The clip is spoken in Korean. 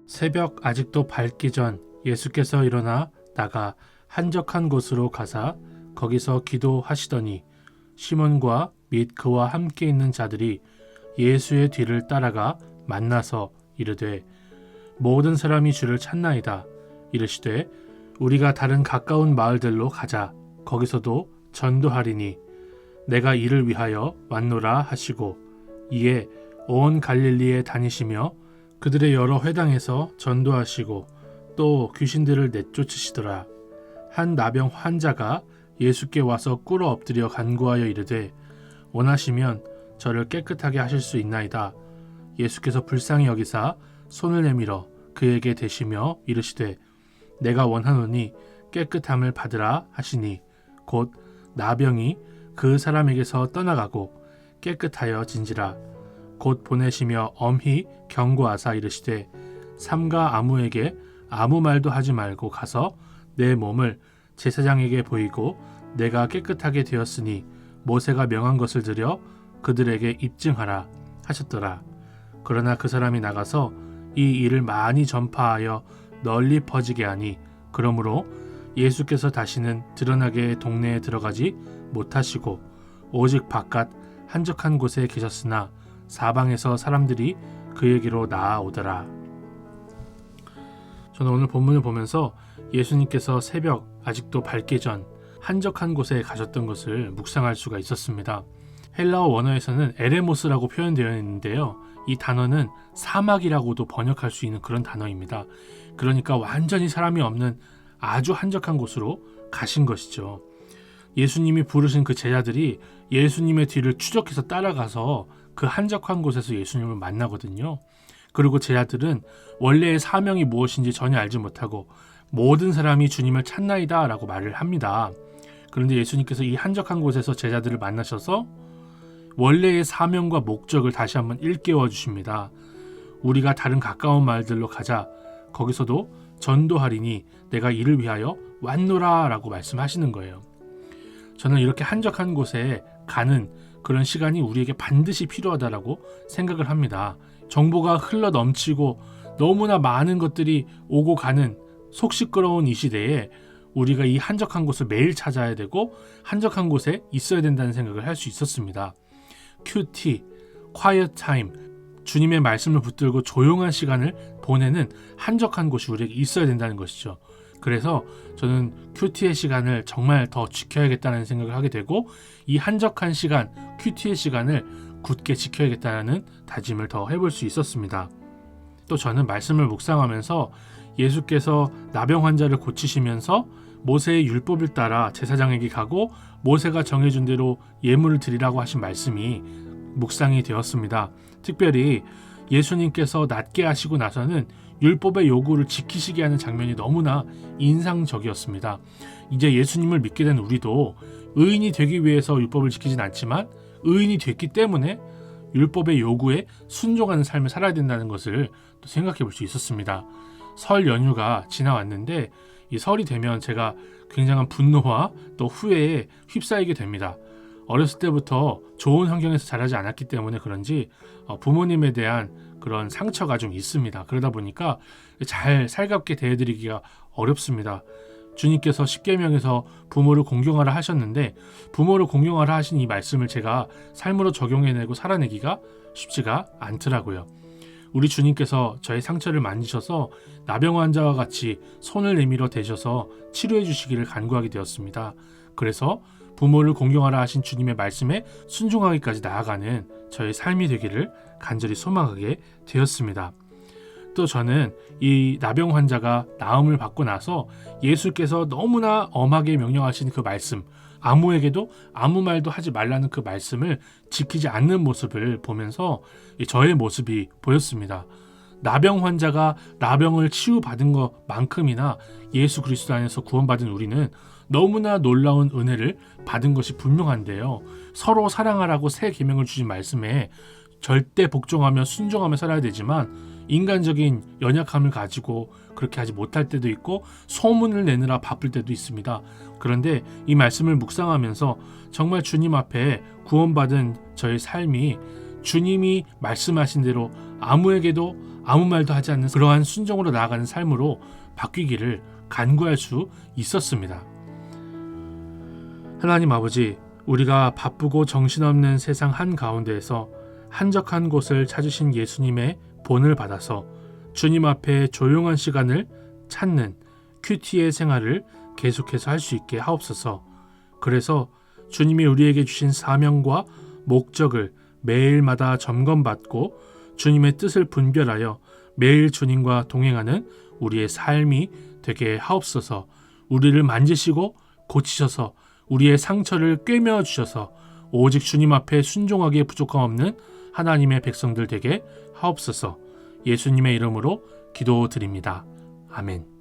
새벽 아직도 밝기 전 예수께서 일어나 나가 한적한 곳으로 가사 거기서 기도하시더니 시몬과 및 그와 함께 있는 자들이 예수의 뒤를 따라가 만나서 이르되 모든 사람이 주를 찾나이다. 이르시되 우리가 다른 가까운 마을들로 가자. 거기서도 전도하리니 내가 이를 위하여 왔노라 하시고 이에 온 갈릴리에 다니시며 그들의 여러 회당에서 전도하시고 또 귀신들을 내쫓으시더라. 한 나병 환자가 예수께 와서 꿇어 엎드려 간구하여 이르되 원하시면 저를 깨끗하게 하실 수 있나이다. 예수께서 불쌍히 여기사 손을 내밀어 그에게 대시며 이르시되 내가 원하노니 깨끗함을 받으라 하시니 곧 나병이 그 사람에게서 떠나가고 깨끗하여 진지라. 곧 보내시며 엄히 경고하사 이르시되 삼가 아무에게 아무 말도 하지 말고 가서 내 몸을 제사장에게 보이고 내가 깨끗하게 되었으니 모세가 명한 것을 들여 그들에게 입증하라 하셨더라. 그러나 그 사람이 나가서 이 일을 많이 전파하여 널리 퍼지게 하니 그러므로 예수께서 다시는 드러나게 동네에 들어가지 못하시고 오직 바깥 한적한 곳에 계셨으나 사방에서 사람들이 그에게로 나아오더라. 저는 오늘 본문을 보면서 예수님께서 새벽 아직도 밝기 전 한적한 곳에 가셨던 것을 묵상할 수가 있었습니다. 헬라어 원어에서는 에레모스라고 표현되어 있는데요. 이 단어는 사막이라고도 번역할 수 있는 그런 단어입니다. 그러니까 완전히 사람이 없는 아주 한적한 곳으로 가신 것이죠. 예수님이 부르신 그 제자들이 예수님의 뒤를 추적해서 따라가서 그 한적한 곳에서 예수님을 만나거든요. 그리고 제자들은 원래의 사명이 무엇인지 전혀 알지 못하고 모든 사람이 주님을 찾나이다 라고 말을 합니다. 그런데 예수님께서 이 한적한 곳에서 제자들을 만나셔서 원래의 사명과 목적을 다시 한번 일깨워 주십니다. 우리가 다른 가까운 마을들로 가자. 거기서도 전도하리니 내가 이를 위하여 왔노라 라고 말씀하시는 거예요. 저는 이렇게 한적한 곳에 가는 그런 시간이 우리에게 반드시 필요하다라고 생각을 합니다. 정보가 흘러 넘치고 너무나 많은 것들이 오고 가는 속 시끄러운 이 시대에 우리가 이 한적한 곳을 매일 찾아야 되고 한적한 곳에 있어야 된다는 생각을 할 수 있었습니다. QT, Quiet Time, 주님의 말씀을 붙들고 조용한 시간을 보내는 한적한 곳이 우리에게 있어야 된다는 것이죠. 그래서 저는 QT의 시간을 정말 더 지켜야겠다는 생각을 하게 되고 이 한적한 시간, QT의 시간을 굳게 지켜야겠다는 다짐을 더 해볼 수 있었습니다. 또 저는 말씀을 묵상하면서 예수께서 나병 환자를 고치시면서 모세의 율법을 따라 제사장에게 가고 모세가 정해준 대로 예물을 드리라고 하신 말씀이 묵상이 되었습니다. 특별히 예수님께서 낫게 하시고 나서는 율법의 요구를 지키시게 하는 장면이 너무나 인상적이었습니다. 이제 예수님을 믿게 된 우리도 의인이 되기 위해서 율법을 지키진 않지만 의인이 됐기 때문에 율법의 요구에 순종하는 삶을 살아야 된다는 것을 또 생각해 볼 수 있었습니다. 설 연휴가 지나왔는데 이 설이 되면 제가 굉장한 분노와 또 후회에 휩싸이게 됩니다. 어렸을 때부터 좋은 환경에서 자라지 않았기 때문에 그런지 부모님에 대한 그런 상처가 좀 있습니다. 그러다 보니까 잘 살갑게 대해드리기가 어렵습니다. 주님께서 십계명에서 부모를 공경하라 하셨는데 부모를 공경하라 하신 이 말씀을 제가 삶으로 적용해내고 살아내기가 쉽지가 않더라고요. 우리 주님께서 저의 상처를 만지셔서 나병 환자와 같이 손을 내밀어 대셔서 치료해 주시기를 간구하게 되었습니다. 그래서 부모를 공경하라 하신 주님의 말씀에 순종하기까지 나아가는 저의 삶이 되기를 간절히 소망하게 되었습니다. 또 저는 이 나병 환자가 나음을 받고 나서 예수께서 너무나 엄하게 명령하신 그 말씀, 아무에게도 아무 말도 하지 말라는 그 말씀을 지키지 않는 모습을 보면서 저의 모습이 보였습니다. 나병 환자가 나병을 치유받은 것만큼이나 예수 그리스도 안에서 구원받은 우리는 너무나 놀라운 은혜를 받은 것이 분명한데요. 서로 사랑하라고 새 계명을 주신 말씀에 절대 복종하며 순종하며 살아야 되지만 인간적인 연약함을 가지고 그렇게 하지 못할 때도 있고 소문을 내느라 바쁠 때도 있습니다. 그런데 이 말씀을 묵상하면서 정말 주님 앞에 구원받은 저의 삶이 주님이 말씀하신 대로 아무에게도 아무 말도 하지 않는 그러한 순종으로 나아가는 삶으로 바뀌기를 간구할 수 있었습니다. 하나님 아버지, 우리가 바쁘고 정신없는 세상 한가운데에서 한적한 곳을 찾으신 예수님의 본을 받아서 주님 앞에 조용한 시간을 찾는 큐티의 생활을 계속해서 할 수 있게 하옵소서. 그래서 주님이 우리에게 주신 사명과 목적을 매일마다 점검받고 주님의 뜻을 분별하여 매일 주님과 동행하는 우리의 삶이 되게 하옵소서. 우리를 만지시고 고치셔서 우리의 상처를 꿰매어 주셔서 오직 주님 앞에 순종하기에 부족함 없는 하나님의 백성들 되게 하옵소서. 예수님의 이름으로 기도드립니다. 아멘.